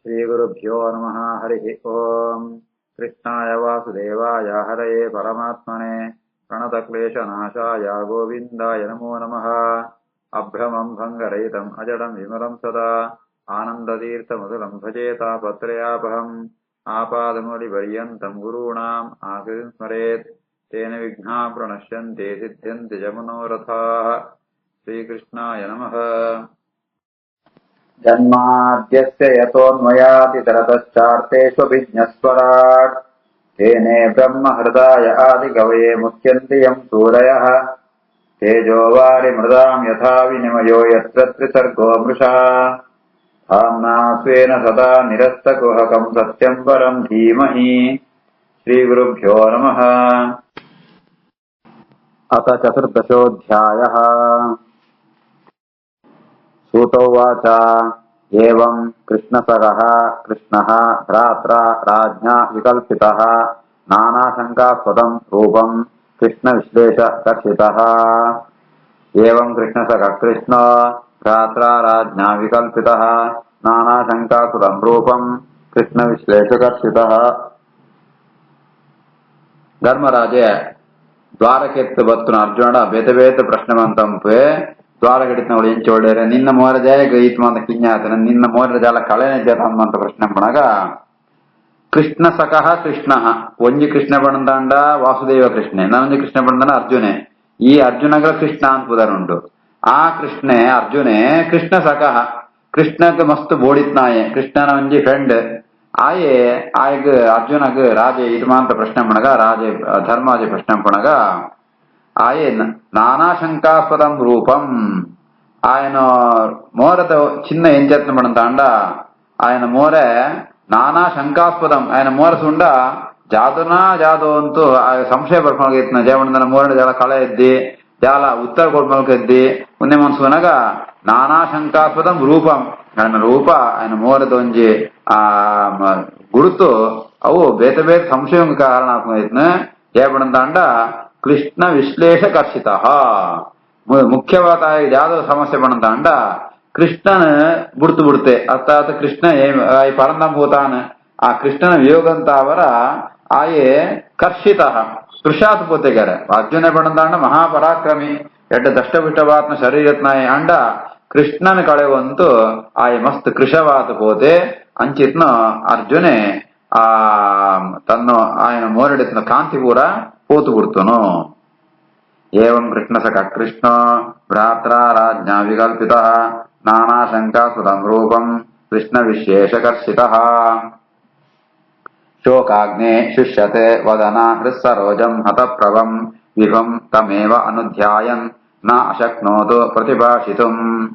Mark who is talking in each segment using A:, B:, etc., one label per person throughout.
A: श्रीगुरुभ्यो नमः। हरिः ओम्। कृष्णाय वासुदेवाय हरये परमात्मने प्रणतक्लेशनाशाय गोविन्दाय नमो नमः। अभ्रमम् भङ्गरहितम् अजडम् विमलम् सदा आनन्दतीर्थमधुरम् भजेतापत्रयापहम् आपादमौलिपर्यन्तम् गुरूणाम् आकृतिम् स्मरेत् तेन विघ्नाः प्रणश्यन्ति सिद्ध्यन्ति च मनोरथाः। श्रीकृष्णाय नमः। जन्माद्यस्य यतोऽन्वयातितरतश्चार्तेष्वभिज्ञस्वराट् तेने ब्रह्महृदाय आदिकवये मुह्यन्ति यम् सूरयः तेजो वारिमृदाम् यथा विनिमयो यत्र त्रिसर्गो मृषा धाम्ना स्वेन सदा निरस्तकुहकम् सत्यम् परम् धीमहि। श्रीगुरुभ्यो नमः। अथ चतुर्दशोऽध्यायः। सूत उवाच एवम् कृष्णसखः कृष्णः भ्रात्रा राज्ञा विकल्पितः नानाशङ्कास्पदम् रूपम् कृष्णविश्लेषकर्षितः। एवम् कृष्णसखः कृष्णो भ्रात्रा राज्ञा विकल्पितः नानाशङ्कास्पदम् रूपम् कृष्णविश्लेषकर्षितः. ಧರ್ಮರಾಜೆ ದ್ವಾರಕೆತ್ತು ಬತ್ತುನ ಅರ್ಜುನ ಬೇತ ಬೇತ ಪ್ರಶ್ನೆವಂತಂಪೆ ದ್ವಾರಕಡಿತನಗಳು ಎಂಚೋಳ್ಳೆರೆ ನಿನ್ನ ಮೋರ ಜಾಯಗ ಈತ್ಮಂತ ಕಿನ್ಯಾತನ ನಿನ್ನ ಮೋರ ಜಾಲ ಕಳೆನೆ ಅಂತ ಪ್ರಶ್ನೆ ಪಣಗ ಕೃಷ್ಣ ಸಖಃ ಕೃಷ್ಣ ಒಂಜಿ ಕೃಷ್ಣ ಪಣಂದಾಂಡ ವಾಸುದೇವ ಕೃಷ್ಣೆ ನನ್ನೊಂಜಿ ಕೃಷ್ಣ ಪಣಂದಾನ ಅರ್ಜುನೆ ಈ ಅರ್ಜುನಗ ಕೃಷ್ಣ ಅನ್ಪುದರುಂಡು ಆ ಕೃಷ್ಣೆ ಅರ್ಜುನೆ ಕೃಷ್ಣ ಸಖಃ ಕೃಷ್ಣಗ್ ಮಸ್ತ್ ಬೋಡಿತ್ನಾಯೆ ಕೃಷ್ಣನ ಒಂಜಿ ಫ್ರೆಂಡ್ ಆಯೆ ಆಯ್ಗ ಅರ್ಜುನಗ ರಾಜೆ ಇದ್ಮಾಂತ ಪ್ರಶ್ನೆ ಪಣಗ ರಾಜೆ ಧರ್ಮಾಜೆ ಪ್ರಶ್ನೆ ಪಣಗ ಆಯೆ ನಾನಾ ಶಂಕಾಸ್ಪದಂ ರೂಪಂ ఆయన మోరత చిన్న ఏం చేస్తున్నాడంట ఆయన మోరే నానా శంకాస్పదం ఆయన మోరసుండ జాతునా జాತು ಅಂತೂ ಸಂಶಯ ಬರ್ಕೊಂಡ ಜೇವಣ್ಣನ ಮೋರಡ ಜಾಲ ಕಳೆ ಎದ್ದಿ ಜಾಲ ಉತ್ತರ ಕೊಡ್ಮಲ್ಕ ಎದ್ದಿ ಒಂದೇ ಮನ್ಸುನಾಗ ನಾನಾ ಶಂಕಾಸ್ಪದಂ ರೂಪಂ ఆయన ರೂಪ ఆయన ಮೋರದ ಒಂಜಿ ಗುರುತು ಅವು ಬೇತ ಬೇತ ಸಂಶಯ ಕಾರಣ ಜೇವಣ್ಣಂದ ಕೃಷ್ಣ ವಿಶ್ಲೇಷಕರ್ಷಿತ ಮುಖ್ಯವಾದ ಯಾವ್ದೋ ಸಮಸ್ಯೆ ಪಣಂತಾಂಡ ಕೃಷ್ಣನ ಬುಡ್ತು ಬಿಡುತ್ತೆ ಅರ್ಥಾತ್ ಕೃಷ್ಣ ಪರಂದಂ ಭೂತಾನ್ ಆ ಕೃಷ್ಣನ ವಿಯೋಗ ಅಂತ ಅವರ ಆಯೆ ಕರ್ಷಿತ ಕೃಷಾತ್ ಪೋತೆಗಾರ ಅರ್ಜುನ ಪಣಂತಾಂಡ ಮಹಾಪರಾಕ್ರಮಿ ಎಡ್ಡ ದಷ್ಟಪುಷ್ಟವಾತ್ನ ಶರೀರತ್ನಾಯ ಅಂಡ ಕೃಷ್ಣನ ಕಳೆವಂತೂ ಆಯೆ ಮಸ್ತ್ ಕೃಷವಾತ ಪೋತೆ ಅಂಚಿತ್ನ ಅರ್ಜುನೆ ಆ ತನ್ನ ಆಯನ ಮೋರಡಿತ್ನ ಕಾಂತಿ ಪೂರ ಪೋತು ಬಿಡ್ತನು. एवं कृष्णसखः कृष्णो भ्रात्रा राज्ञा विकल्पितः नानाशङ्कास्पदम् रूपम् कृष्णविशेषकर्षितः शोकाग्ने शुष्यते वदन हृत्सरोजम् हतप्रभम् विभम् तमेव अनुध्यायन् न अशक्नोतु प्रतिभाषितुम्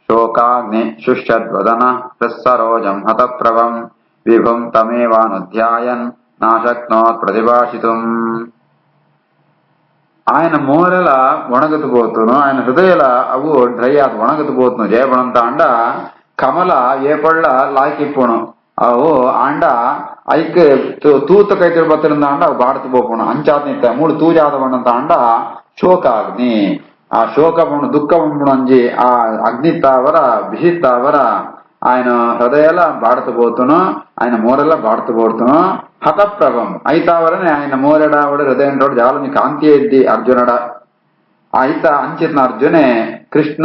A: शोकाग्ने शुष्यद्वदन हृत्सरोजम् हतप्रभम् विभम् तमेवानुध्यायन् नाशक्नोत् प्रतिभाषितुम् ఆయన మోరెల ಒಣಗತುಬೋತುನು ఆయన ಹೃದಯಲ ಅವು ಡ್ರೈ ಆತ್ ಒಣಗತುಬೋತುನು ಜಯಪಣಂತ ಅಂಡ ಕಮಲ ಏಪಳ್ಳ ಲಾಯ್ಕಿಪ್ಪುಣು ಅವು ಅಂಡ ಐಕ್ ತೂತ ಕೈತಿರು ಬತ್ತಿರಂದ ಅಂಡ ಅವು ಬಾಡ್ತು ಬೋಪುಣು ಅಂಚಾತ್ ನಿತ್ತ ಮೂಳು ತೂಜಾದ ಬಣ್ಣಂತ ಅಂಡ ಶೋಕ ಅಗ್ನಿ ಆ ಶೋಕ ಬಣ್ಣು ದುಃಖ ಬಣ್ಣು ಅಂಜಿ ಆ ಅಗ್ನಿತ್ತಾವರ ಬಿಸಿತ್ತಾವರ ఆయన హృదయాల బాడుతుపోతును ఆయన మోరెల బాడుతుపోతును హతప్రభం అయితావరని ఆయన మోరెడావిడ హృదయం జాలని కాంతి ఎద్ది అర్జునడ ಆಯ್ತ ಅಂಚಿತ್ನ ಅರ್ಜುನೆ ಕೃಷ್ಣ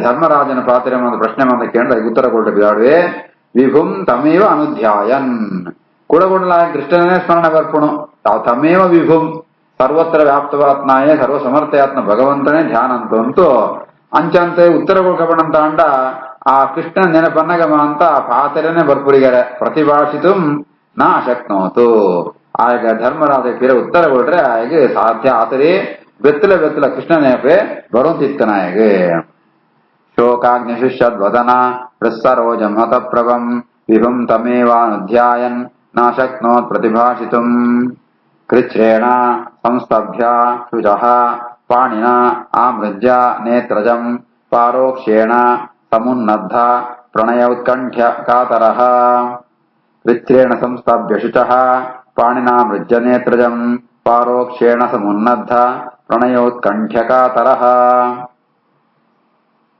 A: ಧರ್ಮರಾಜನ ಪಾತ್ರ ಪ್ರಶ್ನೆ ಮಂದ ಕೇಂದ್ರ ಉತ್ತರ ಕೊಟ್ಟು ಬಿಡಾಡುವೆ ವಿಭುಂ ತಮೇವ ಅನುಧ್ಯಾಯನ್ ಕೂಡಗೊಂಡಲ ಕೃಷ್ಣನೇ ಸ್ಮರಣ ಬರ್ಪುಣು ತಾವು ತಮೇವ ವಿಭುಂ ಸರ್ವತ್ರ ವ್ಯಾಪ್ತವಾತ್ನಾಯೇ ಸರ್ವ ಸಮರ್ಥಯಾತ್ನ ಭಗವಂತನೇ ಧ್ಯಾನ ಅಂತೂ ಅಂಚಂತೆ ಉತ್ತರ ಕೊಡ್ಕಬಂತ ಅಂಡ ಆ ಕೃಷ್ಣ ನೆನಪನ್ನಗಮ ಅಂತ ಪಾತ್ರನೇ ಬರ್ಪುರಿಗಾರೆ ಪ್ರತಿಭಾಷಿತು ನಾ ಶಕ್ನೋತು ಆಗ ಧರ್ಮರಾಜ ಪಿರ ಉತ್ತರ ಕೊಡ್ರೆ ಆಗ ಸಾಧ್ಯ ಆತರಿ ಬೆತ್ತಲ ಬೆತ್ತಲ ಕೃಷ್ಣ ನೆನಪೆ ಬರುವಂತಿತ್ತನ ಆಗ ಶೋಕಾಗ್ನಿಶುಷ್ಯದ್ವದನ ಹೃತ್ಸರೋಜಂ ಹತಪ್ರಭಂ ವಿಭುಂ ತಮೇವಾನುಧ್ಯಾಯನ್ ನಾ ಶಕ್ನೋತ್ ಪ್ರತಿಭಾಷಿತು ಕೃಚ್ಛ್ರೇಣ ಸಂಸ್ತಭ್ಯ ಶುಚಃ ಪಾಣಿನ ಆಮೃಜ್ಯ ನೇತ್ರಜಂ ಪಾರೋಕ್ಷೇಣ ಸಮುನ್ನದ್ಧ ಪ್ರಣಯ ಉತ್ಕಂಠ್ಯ ಕಾತರಃ ಕೃಚ್ಛ್ರೇಣ ಸಂಸ್ಥಾಪ್ಯ ಶುಚಃ ಪಾಣಿನಾ ಮೃಜ್ಯ ನೇತ್ರಜಂ ಪಾರೋಕ್ಷೇಣ ಸಮುನ್ನದ್ಧ ಪ್ರಣಯೋತ್ಕಂಠ್ಯ ಕಾತರಃ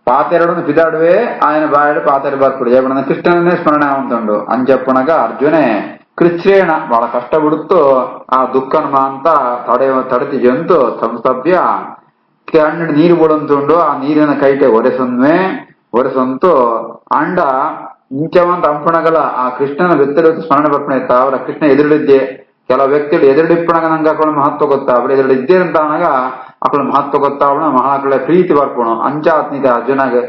A: పాతెరడును పిదాడువే ఆయన బాయడు పాతెరు బతుకుడు చెప్పిన కృష్ణనే స్మరణ ఉంటుండు అని చెప్పనగా అర్జునే కృచ్ఛ్రేణ వాళ్ళ కష్టపడుతూ ఆ ದುಃಖನ ಅಂತ ತಡತಿ ಜಂತು ಸಂಸಭ್ಯ ಕಣ್ಣು ನೀರು ಬಿಡುಂತುಂಡು ಆ ನೀರಿನ ಕೈಟೆ ಒರೆಸಂತು ಅಂಡ ಇಂಚವಂತ ಅಂಪಣಗಲ ಆ ಕೃಷ್ಣನ ವ್ಯಕ್ತಿಗಳು ಸ್ಮರಣೆ ಬರ್ಪಣೆ ಇತ್ತ ಅವರ ಕೃಷ್ಣ ಎದುರಿದ್ದೆ ಕೆಲವು ವ್ಯಕ್ತಿಗಳು ಎದುರಿಪ್ಪಣಗ ನಂಗೆ ಅక్కడ ಮಹತ್ವ ಗೊತ್ತಾ ಅವ್ರು ಎದುರಿದ್ದೆ ಅಂತ ಅನಗ ಅక్కడ ಮಹತ್ವ ಗೊತ್ತಾವಣ ಮಹಾಕಳ ಪ್ರೀತಿ ಬರ್ಪಣು ಅಂಚಾತ್ನಿತ ಅರ್ಜುನಗೆ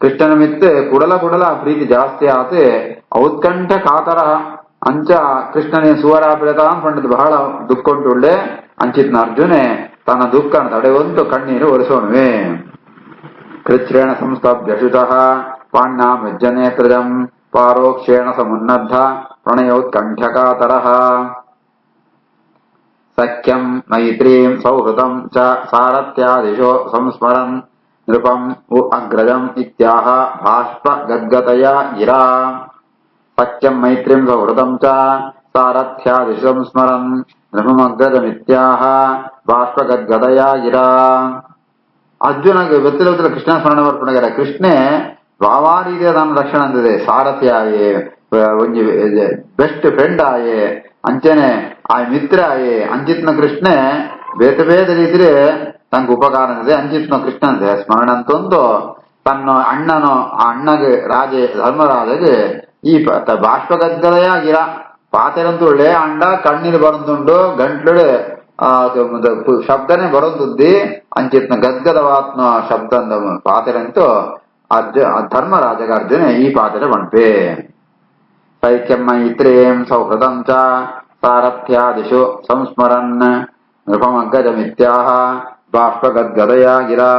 A: ಕೃಷ್ಣನ ಮಿತ್ ಕುಡಲ ಪ್ರೀತಿ ಜಾಸ್ತಿ ಆತೆ ಔತ್ಕಂಠ ಕಾತರ ಅಂಚ ಕೃಷ್ಣನೇ ಸುವರಾಪಿಡತ ಅನ್ಕೊಂಡದ್ದು ಬಹಳ ದುಃಖ ಉಂಟುಳ್ಳೆ ಅಂಚಿತ್ನ ಅರ್ಜುನೆ ತನ್ನ ದುಃಖನ ತಡೆವಂತು ಕಣ್ಣೀರು ಒರೆಸೋಣವೆ ಕೃಚ್ಛ್ರೇಣ ಸಂಸ್ಥಾಪ್ಯಶುತಃ ಪಾಣ್ಯಾಂ ಯಜ್ಜನೇತ್ರಜಂ ಪಾರೋಕ್ಷೇಣ ಸಮುನ್ನದ್ಧ ಪ್ರಣಯೋತ್ಕಂಠಕಾತರಃ ಸಖ್ಯಂ ಮೈತ್ರೀಂ ಸೌಹೃದಂ ಚ ಸಾರಥ್ಯಾದಿಶೋ ಸಂಸ್ಮರನ್ ನೃಪಂ ಅಗ್ರಜಂ ಇತ್ಯಾಹ ಬಾಷ್ಪ ಗದ್ಗತಯ ಗಿರಾ ಸಖ್ಯಂ ಮೈತ್ರೀಂ ಸೌಹೃದಂ ಚ ಸಾರಥ್ಯಾದಿಶೋ ಸಂಸ್ಮರನ್ ನೃಪಮಗ್ರಜಮಿತ್ಯಾಹ ಬಾಷ್ಪ ಗದ್ಗತಯ ಗಿರಾ ಅರ್ಜುನಗೆ ಗೊತ್ತಿಲ್ಲ ಕೃಷ್ಣ ಸ್ಮರಣ ಬರ್ಪಣಗಾರ ಕೃಷ್ಣೆ ವಾವಾ ರೀತಿಯ ತನ್ನ ರಕ್ಷಣೆ ಅಂದಿದೆ ಸಾರಥಿ ಆಯೆ ಒಂಜಿ ಬೆಸ್ಟ್ ಫ್ರೆಂಡ್ ಆಯೆ ಅಂಚನೆ ಆ ಮಿತ್ರ ಆಯೆ ಅಂಚಿತ್ನ ಕೃಷ್ಣೆ ಬೇತೆ ರೀತಿಲಿ ತಂಗ ಉಪಕಾರ ಅಂದಿದೆ ಅಂಚಿತ್ನ ಕೃಷ್ಣ ಅಂದೆ ಸ್ಮರಣ ಅಂತಂದು ತನ್ನ ಅಣ್ಣನೋ ಆ ಅಣ್ಣಗೆ ರಾಜೆ ಧರ್ಮರಾಜಗೆ ಈ ಬಾಷ್ಪಗದ್ದಲೆಯ ಗಿರ ಪಾತೆರಂತೂ ಒಳ್ಳೆ ಅಂಡ ಕಣ್ಣೀರು ಬರಂದುಂಡು ಗಂಟ್ಲು ಶಬ್ದನೇ ಬರೋದುದ್ದಿ ಅಂಚಿತ್ನ ಗದ್ಗದವಾತ್ನ ಶಬ್ದ ಪಾತೆರಂತೂ ಧರ್ಮರಾಜಗ ಅರ್ಜುನ ಈ ಪಾತೆರ ಬಣ್ಪೆ ಸೈಕ್ಯಂ ಮೈತ್ರೇಂ ಸೌಹೃದಂ ಚ ಸಾರಥ್ಯಾದಿಶು ಸಂಸ್ಮರನ್ ನೃಪಮಗ್ಗಜಮಿತ್ಯಾಹ ಬಾಷ್ಪಗದ್ಗದಯ ಗಿರಾ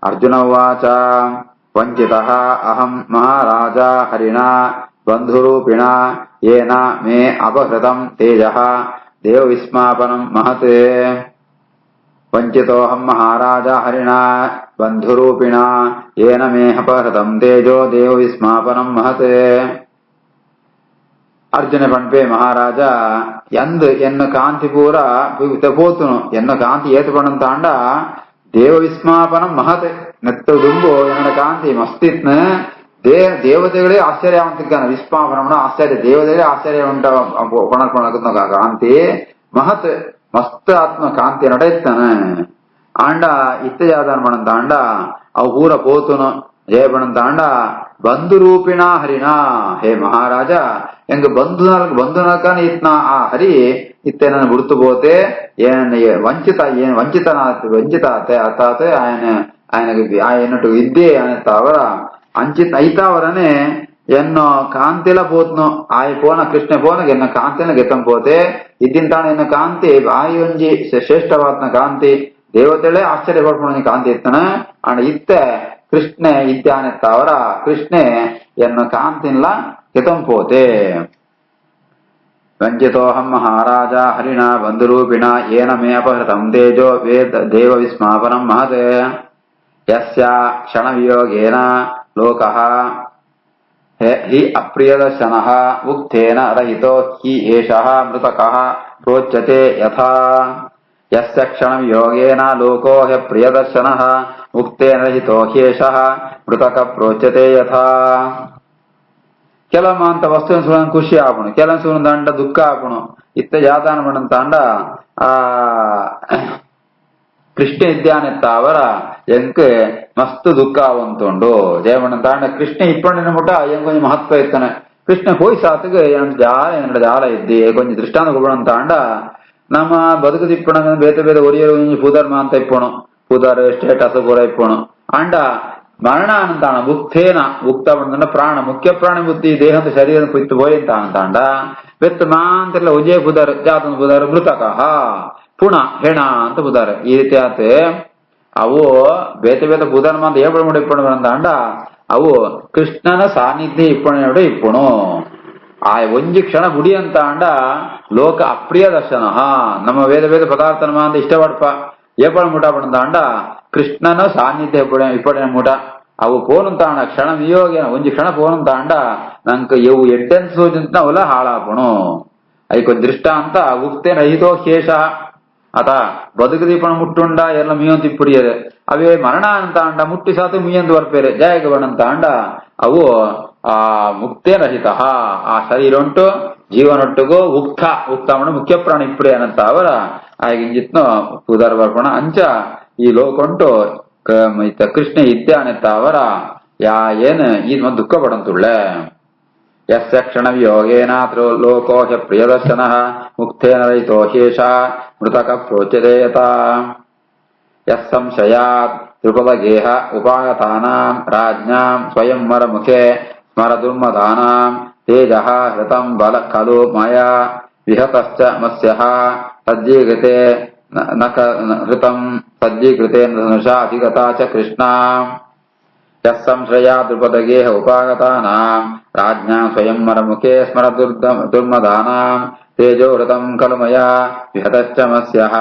A: ಅರ್ಜುನ ಉವಾಚ ವಂಚಿತಃ ಅಹಂ ಮಹಾರಾಜ ಹರಿಣಾ ಬಂಧುರೂಪಿಣ ಯೇನ ಮೇ ಅಪಹೃತಂ ತೇಜಃ ದೇವ ವಿಸ್ಮಾಪನಂ ಮಹತ್ ವಂಚಿತೋಹಂ ಮಹಾರಾಜ ಹರಿಣಾ ಬಂಧುರೂಪಿಣ ಯೇನ ಮೇ ಅಪಹೃತಂ ತೇಜೋ ದೇವ ವಿಸ್ಮಾಪನಂ ಮಹತ್ ಅರ್ಜುನ ಪಣ್ಪೆ ಮಹಾರಾಜ ಎಂದ್ ಎನ್ನ ಕಾಂತಿ ಪೂರ போத்துணும் என்ன காந்தி ஏத்துப்பணும் தாண்டா தேவ விஸ்மாபனம் மகத் நெத்து ದುಂಬು என்னோட காந்தி ಮಸ್ತಿತ್ನ ದೇವತೆಗಳೇ ಆಶ್ಚರ್ಯ ಅಂತಿದ್ದಾನೆ ವಿಸ್ಮಾಪನம்னா ಆಶ್ಚರ್ಯ ದೇವತೆಗಳೇ ಆಶ್ಚರ್ಯ ಉಂಟ ಕೊಣಕೊಣಕುന്ന ಕಾಂತಿ ಮಹತ್ ಮಸ್ತ್ ಆತ್ಮ ಕಾಂತಿ ನಡೆಯುತ್ತಾನೆ ಆಂಡ ಇತ್ತಜಾದಾನ ಮಣಂತ ಆಂಡ ಅವು ಪೂರ ಪೋತುನು ಜಯಪಣಂತ ಬಂಧು ರೂಪಿಣ ಹರಿಣ ಹೇ ಮಹಾರಾಜ ಎಂಗ ಬಂಧುನಲ್ಕಾನೆ ಇತ್ನ ಆ ಹರಿ ಇತ್ತೆ ನನ್ನ ಗುರುತು పోతే ವಂಚಿತ ಅರ್ಥಾತ್ ఆయనకు విద్యే అనేతావర అంచిత్ అయితావరనే ఎన్నో కాంతిల పోతును ఆయ పోన కృష్ణ పోన ఎన్న కాంతిన గెతం పోతే ఇద్ದಿಂತಾಣ ಎನ್ನ ಕಾಂತಿ ಆಯಿ ಒಂಜಿ ಶ್ರೇಷ್ಠವಾತ್ನ ಕಾಂತಿ ದೇವತೆಗಳೇ ಆಶ್ಚರ್ಯಪಡ್ಕೊಂಡು ಕಾಂತಿ ಇತ್ತನ ಅಂಡ್ ಇತ್ತೆ ಕೃಷ್ಣ ಇದ್ದಾನೆತ್ತಾವರ ಕೃಷ್ಣೆ ಎನ್ನ ಕಾಂತಿನ್ಲ ಗೆತಂ పోతే ವಂಚಿತೋಹಂ ಮಹಾರಾಜ ಹರಿಣ ಬಂಧುರೂಪಿಣ ಯೇನ ಮೇ ಅಪಹೃತಂ ತೇಜೋ ದೇವ ವಿಸ್ಮಾಪನಂ ಮಹತ್ ಯಸ್ಯ ಕ್ಷಣವಿಯೋಗೇನ ಲೋಕಃ ಹಿ ಅಪ್ರಿಯದರ್ಶನಃ ಉಕ್ತೇನ ರಹಿತೋ ಹಿ ಏಷಃ ಮೃತಕಃ ಪ್ರೋಚ್ಯತೆ ಯಥಾ ಯಸ್ಯ ಕ್ಷಣವಿಯೋಗೇನ ಲೋಕೋ ಹಿ ಪ್ರಿಯದರ್ಶನಃ ಉಕ್ತೇನ ರಹಿತೋ ಹ್ಯೇಷಃ ಮೃತಕಃ ಪ್ರೋಚ್ಯತೆ ಯಥಾ ಕೆಲವು ಅಂತ ವಸ್ತುವಿನ ಸುಳ್ಳು ಖುಷಿ ಆಪಣು ಕೆಲವು ಸುಳ್ಳು ದಂಡ ದುಃಖ ಆಪಣು ಇತ್ತ ಜಾತಾನ ಮಾಡಂತಾಂಡ ಆ ಕೃಷ್ಣ ಇದ್ದಾನೆತ್ತ ಅವರ ಎಂಕ್ ಮಸ್ತ್ ದುಃಖ ಅವಂತುಂಡು ಜಯಮಣಂತಾಂಡ ಕೃಷ್ಣ ಇಪ್ಪಣ್ಣಿನ ಮುಟ ಎಂಕೊಂಚ ಮಹತ್ವ ಇತ್ತಾನೆ ಕೃಷ್ಣ ಹೋಯ್ ಸಾತ್ಗೆ ಎರಡು ಜಾಲ ಇದ್ದಿ ಕೊಂಚ ದೃಷ್ಟಾಂತ ಕೊಡಂತಾಂಡ ನಮ್ಮ ಬದುಕು ತಿಪ್ಪಣ ಬೇತೆ ಒರಿಯರು ಪೂದರ್ಮ ಅಂತ ಇಪ್ಪಣು ಪೂದರ್ ಸ್ಟೇಟಸ್ ಪೂರ ಇಪ್ಪಣು ಅಂಡ ಮರಣ ಅಂತಾಣ ಮುಕ್ತೇನ ಮುಕ್ತ ಬಂದ ಪ್ರಾಣ ಮುಖ್ಯ ಪ್ರಾಣಿ ಬುದ್ಧಿ ದೇಹದ ಶರೀರ ಪಿತ್ತು ಹೋಯ್ತ ಅಂತಾಂಡ ಬೆತ್ತ ಮಾಂತಿರ್ಲ ಉಜಯ ಬುಧರ್ ಜಾತನ ಬುಧರ್ ಮೃತಕ ಪುಣ ಹೆಣ ಅಂತ ಬುಧರ್ ಈ ರೀತಿ ಆತ ಅವು ಬೇತೆ ಬುಧರ್ ಮಂದ ಏಪಡ ಇಪ್ಪಣ ಅಂತಾಂಡ ಅವು ಕೃಷ್ಣನ ಸಾನ್ನಿಧ್ಯ ಇಪ್ಪಣ ಇಪ್ಪಣು ಆ ಒಂಜಿ ಕ್ಷಣ ಗುಡಿ ಅಂತ ಅಂಡ ಲೋಕ ಅಪ್ರಿಯ ದರ್ಶನ ನಮ್ಮ ವೇದ ಪದಾರ್ಥನ ಮಂದ ಇಷ್ಟಪಡಪ ಏಪಡ ಮುಟ ಪಡಂತಾಂಡ ಕೃಷ್ಣನ ಸಾನ್ನಿಧ್ಯ ಇಪ್ಪಡಿನ ಮುಟ ಅವು ಪೋನುಂತಾಂಡ ಕ್ಷಣ ವಿಯೋಗ ಒಂಜಿ ಕ್ಷಣ ಪೋನುಂತಾಂಡ ನಂಕ ಇವು ಎಡ್ಡೆನ್ ಸೂಚಿಂತ ಅವಲ ಹಾಳಾಪಣು ಐಕೊಂದ್ ದೃಷ್ಟ ಅಂತ ಉಕ್ತೆ ರಹಿತೋ ಶೇಷ ಆತ ಬದುಕದೀಪಣ ಮುಟ್ಟುಂಡ ಎಲ್ಲ ಮೀಯಂತ ಇಪ್ಪುಡಿಯರೆ ಅವೇ ಮರಣ ಅಂತ ಅಂಡ ಮುಟ್ಟಿ ಸಾತು ಮೀಯಂತ ಬರ್ಪೇರೆ ಜಯಗವಣ ಅಂತ ಅಂಡ ಅವು ಆ ಮುಕ್ತೇ ರಹಿತ ಆ ಶರೀರ ಉಂಟು ಜೀವನೊಟ್ಟಿಗೂ ಉಕ್ತ ಮುಖ್ಯ ಪ್ರಾಣ ಇಪ್ಪುಡೆ ಅನ್ನಂತ ಅವರ ಆಗಿಂಜಿತ್ನು ಉದಾರ ಬರ್ಪಣ ಅಂಚ ಈ ಲೋಕ ಉಂಟು ಕೃಷ್ಣ ಇದ್ದೆ ಅನ್ನತ್ತ ಅವರ ಏನ್ ಈ ದುಃಖ ಪಡಂತುಳ್ಳೆ ಯಸ್ಯ ಕ್ಷಣ ವಿಯೋಗೇನಾತ್ರ ಲೋಕೋಶ ಪ್ರಿಯದರ್ಶನ ಮುಕ್ತೇನ ರಹಿತೋ ಶೇಷ ಮೃತಕ ಪ್ರೋಚ್ಯತೆಯತ ಯಸ್ ಸಂಶಯಾತ್ ತ್ರಿಪದಗೇಹ ಉಪಾಗತಾನಾಂ ರಾಜ್ಞಾಂ ಸ್ವಯಂವರ ಮುಖೆ ಸ್ಮರ ದುರ್ಮದಾನಾಂ ತೇಜಃ ಹೃತಂ ಬಲ ಖಲು ಮಯಾ ವಿಹತಶ್ಚ ಮಸ್ಯಃ ಸಜ್ಜೀಕೃತೆ ಹೃತಂ ಸಜ್ಜೀಕೃತೇನ ಧನುಷಾ ಅಧಿಗತಾ ಚ ಕೃಷ್ಣ ಯಸ್ಸಂಶ್ರಯಾ ದ್ರುಪದಗೇಹ ಉಪಾಗತಾನಾಂ ರಾಜ್ಞಾಂ ಸ್ವಯಂವರ ಮುಖೇ ಸ್ಮರ ದುರ್ಮದಾನಾಂ ತೇಜೋ ಹೃತಂ ಖಲು ಮಯಾ ವಿಹತಶ್ಚ ಮಸ್ಯಃ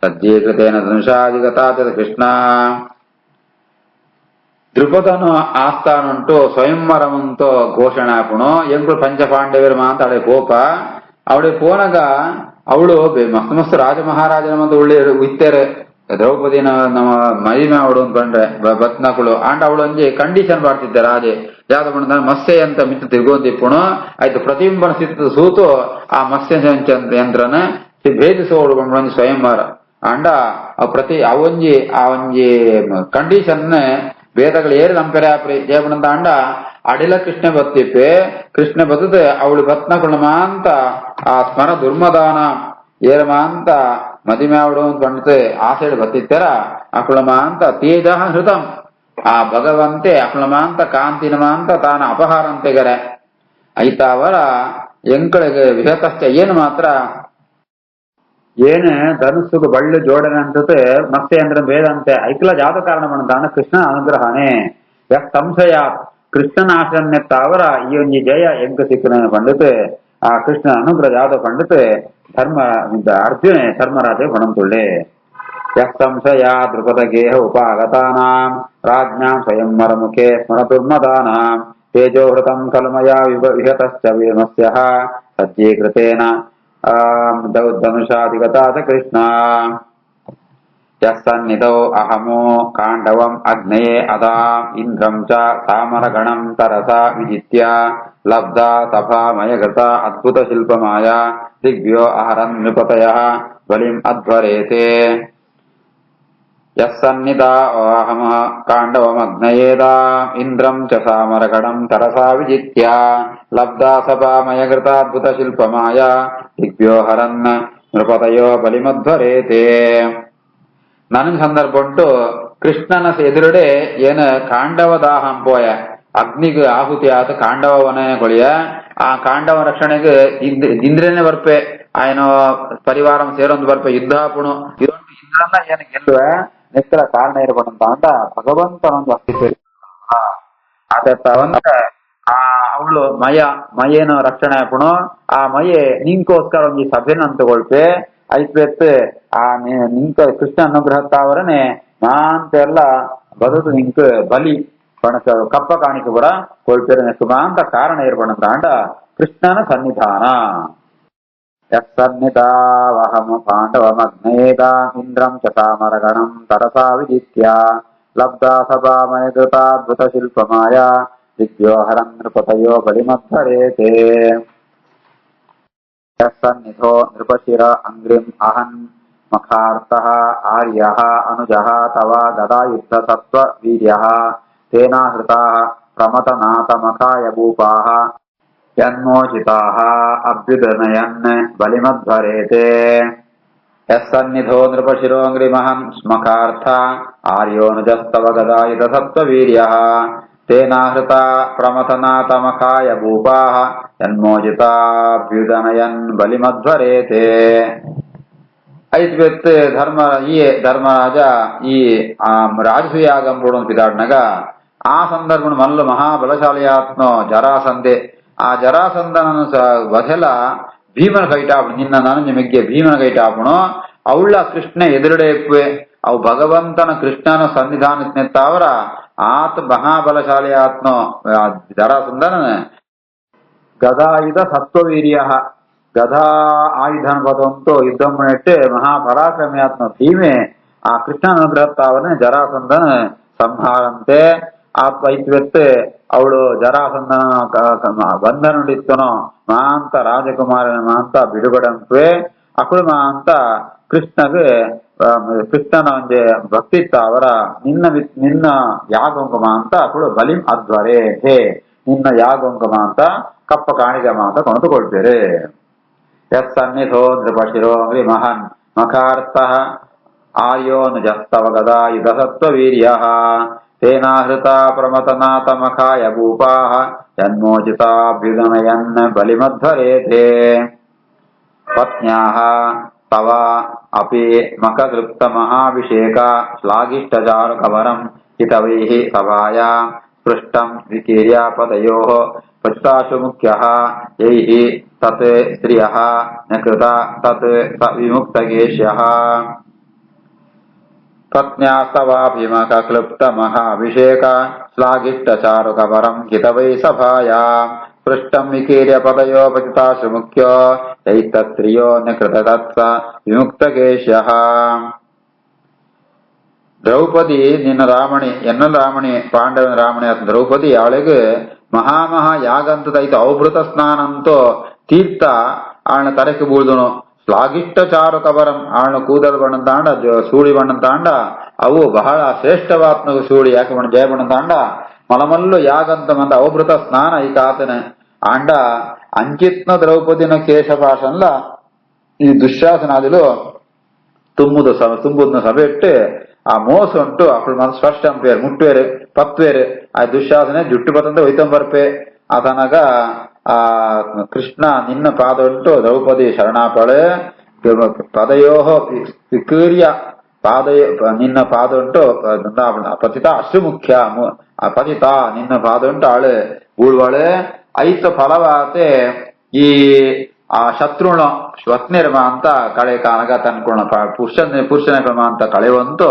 A: ಸಜ್ಜೀಕೃತೇನ ಧನುಷಾಧಿಗತಾ ಚ ಕೃಷ್ಣ. ದ್ರುಪದನು ಆಸ್ಥಾನುಂಟು ಸ್ವಯಂವರಮಂತೋ ಘೋಷಣಾಪುಣು ಎಂಕುಳು ಪಂಚಪಾಂಡವರು ಮಾತಾಡೆ ಕೋಪ ಅವಳೆ ಪೋನಗ ಅವಳು ಮಸ್ತ್ ಮಸ್ತ್ ರಾಜ ಮಹಾರಾಜನ ಮಂದು ಒಳ್ಳೆ ಇತ್ತೇರೆ ದ್ರೌಪದಿನ ನಮ್ಮ ಮಹಿಮೆ ಅವಳು ಅಂದ್ಕೊಂಡ್ರೆ ಬತ್ನಕಳು ಅಂಡ್ ಅವಳು ಒಂಜಿ ಕಂಡೀಷನ್ ಮಾಡ್ತಿದ್ದೆ ರಾಜೆ ಯಾವ್ದು ಬಂದ ಮತ್ಸ್ಯ ಅಂತ ಮಿತ್ತು ತಿರ್ಗೊಂದಿಪ್ಪುಣು ಆಯ್ತು ಪ್ರತಿಬಿಂಬನ ಸಿತ್ತ ಸೂತು ಆ ಮತ್ಸ್ಯ ಯಂತ್ರನ ಭೇದಿಸೋಳು ಬಂದು ಸ್ವಯಂವರ ಅಂಡ ಅವೊಂಜಿ ಆ ಒಂಜಿ ಕಂಡೀಷನ್ ವೇದಗಳು ಏರಿ ನಂಪೆರೆ ಆಪ್ರಿ ಜಯಪಣಂತ ಅಂಡ ಅಡಿಲ ಕೃಷ್ಣ ಬತ್ತಿಪ್ಪೆ ಕೃಷ್ಣ ಬತ್ತದ ಅವಳು ಬತ್ನಕುಳ ಮಾಂತ ಆ ಸ್ಮರ ದುರ್ಮದಾನ ಏರಮಾಂತ ಮದಿಮ್ಯಾವಡು ಪಂಡಿತ ಆಸೆಡ್ ಬತ್ತಿತ್ತರ ಅಕುಳಮಾಂತ ತೇಜ ಹೃತಂ ಆ ಭಗವಂತೆ ಅಕುಳಮಾಂತ ಕಾಂತಿನಮಾಂತ ತಾನ ಅಪಹಾರಂತೆಗರೆ ಐತ ಅವರ ಎಂಕಳಿಗೆ ವಿಹತಶ್ಚ ಏನು ಮಾತ್ರ ಏನು ಧನುಸ್ಸುಗ ಬಳ್ಳು ಜೋಡನೆ ಅಂತತೆ ಮತ್ತೆ ಅಂದ್ರೆ ಬೇದಂತೆ ಐಕ್ಲ ಜಾತ ಕಾರಣ ಬಂದಾನ ಕೃಷ್ಣ ಅನುಗ್ರಹನೇ ಯಾಕೆ ಸಂಶಯ ಕೃಷ್ಣನ ಆಶ್ರನ್ಯತ್ತ ಅವರ ಈ ಒಂದು ಜಯ ಎಂಕ ಸಿಕ್ಕನ ಪಂಡಿತ ಆ ಕೃಷ್ಣ ಅನುಗ್ರಹ ಜಾತ ಪಂಡಿತ ಧರ್ಮ ಅರ್ಜುನೆ ಧರ್ಮರಾಜೆ ಪಣಂತುಳ್ಳೆ ಯಕ್ ಸಂಶಯ ದ್ರುಪದಗೇಹ ಉಪಾಗತಾನಾಂ ರಾಜ್ಞಾಂ ಸ್ವಯಂವರ ಮುಖೇ ಸ್ಮರತುರ್ಮದಾನಾಂ ತೇಜೋಹೃತಂ ಕಲ್ಮಯಾ ವಿಹತಶ್ಚ ವಿಮಸ್ಯಃ ಸಜ್ಜೀಕೃತೇನ ಧನುಷಾಧಿಗತಾ ಚ ಕೃಷ್ಣ ಯಸ್ಸನ್ನಿಧೌ ಅಹಮೋ ಕಾಂಡವಂ ಅಗ್ನಯೇ ಅದಾಂ ಇಂದ್ರಂ ಚ ಸಾಮರಗಣಂ ತರಸಾ ವಿಜಿತ್ಯ ಲಬ್ಧಾ ಸಭಾಮಯಗತ ಅದ್ಭುತ ಶಿಲ್ಪಮಾಯ ದಿಗ್ಭ್ಯೋ ಅಹರನ್ ನೃಪತಯಃ ಬಲಿಂ ಅಧ್ವರೇತೆ ಯಸ್ಸನ್ನಿಧಾ ಅಹಮ ಕಾಂಡವಮಗ್ನಯೇದಾ ಇಂದ್ರಂ ಚ ಸಾಮರಗಣಂ ತರಸಾ ವಿಜಿತ್ಯ ಲಬ್ಧಾ ಸಭಾಮಯಗತ ಅದ್ಭುತ ಶಿಲ್ಪಮಾಯ ದಿಗ್ಭ್ಯೋ ಹರನ್ ನೃಪತಯೋ ಬಲಿಮಧ್ವರೇತೆ. ನನಗೆ ಸಂದರ್ಭ ಉಂಟು ಕೃಷ್ಣನ ಎದುರುಡೆ ಏನು ಕಾಂಡವ ದಾಹಂ ಪೋಯ ಅಗ್ನಿಗೆ ಆಹುತಿ ಆತ ಕಾಂಡವ ವನಗೊಳಿಯ ಆ ಕಾಂಡವ ರಕ್ಷಣೆಗೆ ಇಂದ್ರನೇ ಬರ್ಪೆ ಆಯ್ನೋ ಪರಿವಾರ ಸೇರೊಂದು ಬರ್ಪೆ ಯುದ್ಧ ಪುಣು ಇದೊಂದು ಇಂದ್ರನ ಏನು ಗೆಲ್ಲುವ ನೆಕ್ಕಲ ಕಾರಣ ಇರಬಂತ ಅಂತ ಭಗವಂತನೊಂದು ಅಸ್ತಿತ್ವ ಅವಂತ ಆ ಅವಳು ಮಯೇನು ರಕ್ಷಣೆ ಪುಣು ಆ ಮಯೆ ನಿಂಕೋಸ್ಕರ ಒಂದು ಸಭೆನ ಅಂತಗೊಳ್ಪೆ ಐತ್ವೆತ್ ಆ ನಿಂಕ ಕೃಷ್ಣ ಅನುಗ್ರಹತ್ತಾವರನೆ ಮಾಂತೆಲ್ಲ ಬದುಕು ನಿಂಕ ಬಲಿ ಪಣಕ ಕಪ್ಪ ಕಾಣಿಕೆ ಬರ ಕೊಳ್ಪೇರ ಸುಮಾಂತ ಕಾರಣ ಏರ್ಪಣಂತ ಅಂಡ ಕೃಷ್ಣನ ಸನ್ನಿಧಾನ ಯಸ್ಸನ್ನಿಧಾವಹಮ ಪಾಂಡವಮಗ್ನೇದ ಇಂದ್ರಂ ಚ ಸಾಮರಗಣಂ ತರಸಾ ವಿಜಿತ್ಯ ಲಬ್ಧಾ ಸಭಾಮಯಗೃತಾದ್ಭುತ ಶಿಲ್ಪಮಾಯ ದಿಗ್ಭ್ಯೋ ಹರನ್ ನೃಪತಯೋ ಬಲಿಮಧ್ವರೇತೆ. ಯಸ್ಸನ್ನಿಧೋ ನೃಪಶಿರ ಅಂಗ್ರಿಂ ಅಹನ್ ಮಖಾರ್ತಃ ಆರ್ಯಃ ಅನುಜಃ ತವ ಗದಾಯುದ್ಧ ಸತ್ವ ವೀರ್ಯಃ ತೇನಾಹೃತಾಃ ಪ್ರಮತನಾಥ ಮಖಾಯ ಭೂಪಾಃ ಯನ್ಮೋಚಿತಾಃ ಅಭ್ಯುದನಯನ್ ಬಲಿಮಧ್ವರೇತೆ. ಯಸ್ಸನ್ನಿಧೋ ನೃಪಶಿರೋಂಗ್ರಿಮಹಂ ಸ್ಮಖಾರ್ಥ ಆರ್ಯೋನುಜಸ್ತವ ಗದಾಯುಧ ಸತ್ವವೀರ್ಯಃ ತೇನಾಹೃತಾ ಪ್ರಮಥನಾಥ ಮಖಾಯ ಭೂಪಾಃ ಯನ್ಮೋಚಿತಾಭ್ಯುದನಯನ್ ಬಲಿಮಧ್ವರೇತೆ. ಐತ್ವೆತ್ ಧರ್ಮರಾಜ ಈ ರಾಜಸೂಯಾಗಂಬುಡು ಪಿದಾಡ್ನಾಗ ಆ ಸಂದರ್ಭ ಮಲ್ಲ ಮಹಾಬಲಶಾಲಿಯಾತ್ನೋ ಜರಾಸಂಧೆ ಆ ಜರಾಸಂಧನನ್ನು ವಧೆಲ ಭೀಮನ ಕೈಟಾಪುಣು ನಿನ್ನ ನಾನು ಮೆಗ್ಗೆ ಭೀಮನ ಕೈಟಾಪುಣು ಅವಳ ಕೃಷ್ಣ ಎದುರುಡೆ ಇಪ್ಪುವೆ ಅವು ಭಗವಂತನ ಕೃಷ್ಣನ ಸನ್ನಿಧಾನವರ ಆತ ಮಹಾಬಲಶಾಲಿಯಾತ್ನೋ ಜರಾಸಂಧನ ಗದಾಯುಧ ಸತ್ವವೀರ್ಯ గదా ఆయుధాన్ని పదంతో యుద్ధం பண்ணிட்டு మహాపరాక్రమ్యాత్మ భీమే ఆ కృష్ణ అనుగ్రహத்தாவன ಜರಾಸಂಧನ ಸಂಹಾರಂತೆ ಆತ್ಮೈತ್ವೆತ್ತು ಅವಳು ಜರಾಸಂಧನ ಬಂಧನ నుండిತ್ತನೋ ಮಾ ಅಂತ ರಾಜಕುಮಾರನ ಮಾ ಅಂತ ಬಿಡುಗಡಂಪೆ ಅಕುಳು ಮಾ ಅಂತ ಕೃಷ್ಣನ ಒಂಜೆ ಭಕ್ತಿತ್ತ ಅವರ ನಿನ್ನ ಯಾಗೊಂಗಮ ಅಂತ ಅಕುಳು ಬಲಿಂ ಅಧ್ವರೆ ಹೇ ನಿನ್ನ ಯಾಗೊಂಗಮ ಅಂತ ಕಪ್ಪ ಕಾಣಿಗಮ ಅಂತ ಕೊಣತುಕೊಳ್ಬೇರೆ ಯತ್ಸನ್ನಿಧೋ ನೃಪಶಿರೋ ಮಹನ್ ಮಖಾರ್ಥಃ ಆರ್ಯೋನುಜಸ್ತವ ಗದಾಯುಧ ಸತ್ವವೀರ್ಯಃ ತೇನಾಹೃತ ಪ್ರಮತನಾಥ ಮಖಾಯ ಭೂಪಾಃ ಯನ್ಮೋಚಿತಾಭ್ಯುದನಯನ್ ಬಲಿಮಧ್ವರೇತೆ ಪತ್ನ್ಯಾಃ ತವ ಅಪಿ ಮಖಕೃಪ್ತ ಮಹಾಭಿಷೇಕ ಶ್ಲಾಘಿಷ್ಟಚಾರುಕವರಂ ಹಿತವೈಃ ಸಭಾಯಾಂ ಸ್ಪೃಷ್ಟಂ ವಿಕೀರ್ಯ ಪದಯೋಃ ಪಶ್ಚಾಶು ಮುಖ್ಯಃ ಯೈಃ ತತ್ ಸ್ತ್ರಿಯಃ ನ ಕೃತ ತತ್ ಸ ವಿಮುಕ್ತಗೇಶ್ಯಃ ಪತ್ನ್ಯಾಸ್ತವಾಭಿಮಖಕ್ಲುಪ್ತ ಮಹಾಭಿಷೇಕ ಶ್ಲಾಘಿಷ್ಟಚಾರುಕವರಂ ಹಿತವೈ ಸಭಾಯಾಂ ಪೃಷ್ಟಂ ವಿಕೀರ್ಯ ಪದಯೋ ಪತಿತಾಶು ಮುಖ್ಯೋ ಯೈತತ್ಸ್ತ್ರಿಯೋ ನ ಕೃತ ತತ್ ಸ ವಿಮುಕ್ತಗೇಶ್ಯಃ ದ್ರೌಪದಿ ನಿನ್ನ ರಾಮಣಿ ಎನ್ನ ರಾಮಣಿ ಪಾಂಡವನ ರಾಮಣಿ ದ್ರೌಪದಿ ಅವಳಿಗೆ ಮಹಾಮಹಾ ಯಾಗಂತದೈತ ಔಭೃತ ಸ್ನಾನಂತೋ ತೀರ್ಥ ಆಳನ ತರಕ್ಕೆ ಬೂಳ್ದನು ಶ್ಲಾಘಿಷ್ಟ ಚಾರು ಕಬರಂ ಆಳನ ಕೂದಲು ಬಣ್ಣ ತಾಂಡ ಸೂಳಿ ಬಣ್ಣ ತಾಂಡ ಅವು ಬಹಳ ಶ್ರೇಷ್ಠವಾತ್ಮ ಸೂಳಿ ಯಾಕೆ ಬಣ್ಣ ಜಯ ಬಣ್ಣ ತಾಂಡ ಮಲಮಲ್ಲು ಯಾಗಂತ ಮಂದ ಔಭೃತ ಸ್ನಾನ ಈ ಕಾತನ ಆಂಡ ಅಂಚಿತ್ನ ದ್ರೌಪದಿನ ಕೇಶಪಾಶನ್ಲ ಈ ದುಶ್ಯಾಸನಾದಿಲು ತುಂಬುದನ್ನ ಸಭೆಟ್ಟು ಆ ಮೋಸ ಉಂಟು ಅప్పుడు మన స్పష్టం పేరు ముట్టువేరు పత్వేరు ఆ దుశ్శాసనే జుట్టు పతంతో వైతం బర్పే అతనగ ఆ కృష్ణ నిన్న పాద ಉಂಟು ದ್ರೌಪದಿ ಶರಣಾಪಳೆ ಪದಯೋಹ ವಿಕೀರ್ಯ ಪಾದಯ ನಿನ್ನ ಪಾದ ಉಂಟು ಪತಿತ ಅಷ್ಟು ಮುಖ್ಯ ಪತಿತ ನಿನ್ನ ಪಾದ ಉಂಟು ಆಳು ಊಳ್ವಾಳೆ ಐತ ಫಲವಾತೆ ಈ ಆ ಶತ್ರುಣ ಶ್ವತ್ನಿರ್ಮ ಅಂತ ಕಳೆ ಕಾನಗ ತನ್ಕೊಳ ಪುರುಷನ ಅಂತ ಕಳೆವಂತು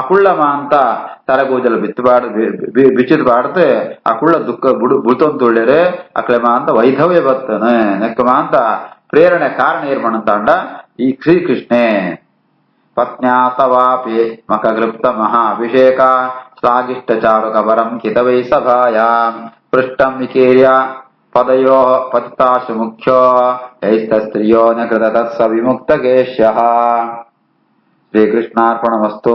A: ಅಕುಳ್ಳಮ ಅಂತ ತರಗೂಜಲು ಬಿಚ್ಚಿದ ಬಾಡ್ದು ಅಕುಳ್ಳ ದುಃಖ ಬುಳ್ತೊಂದು ತುಳ್ಳಿರೆ ಅಕ್ಳೆಮ ಅಂತ ವೈಧವ್ಯ ಬರ್ತನೆ ನೆಕ್ಕಮ ಅಂತ ಪ್ರೇರಣೆ ಕಾರಣ ಏರ್ಮಣಂತಾಂಡ ಈ ಶ್ರೀಕೃಷ್ಣೆ ಪತ್ನ್ಯಾಸವಾಪಿ ಮಖಗೃಪ್ತ ಮಹಾ ಅಭಿಷೇಕ ಶ್ಲಾಘಿಷ್ಟ ಚಾರು ಕಬರಂ ಹಿತವೈ ಸಭಾಯಾಂ ಪೃಷ್ಟಂ ವಿಕೀರ್ಯ ಪದಯೋ ಪತಿತಾಶು ಮುಖ್ಯೋ ಯೈಸ್ತಸ್ತ್ರಿಯೋ ನ ಕೃತ ತತ್ಸ ವಿಮುಕ್ತಗೇಶ್ಯಃ ಶ್ರೀಕೃಷ್ಣಾರ್ಪಣಮಸ್ತು.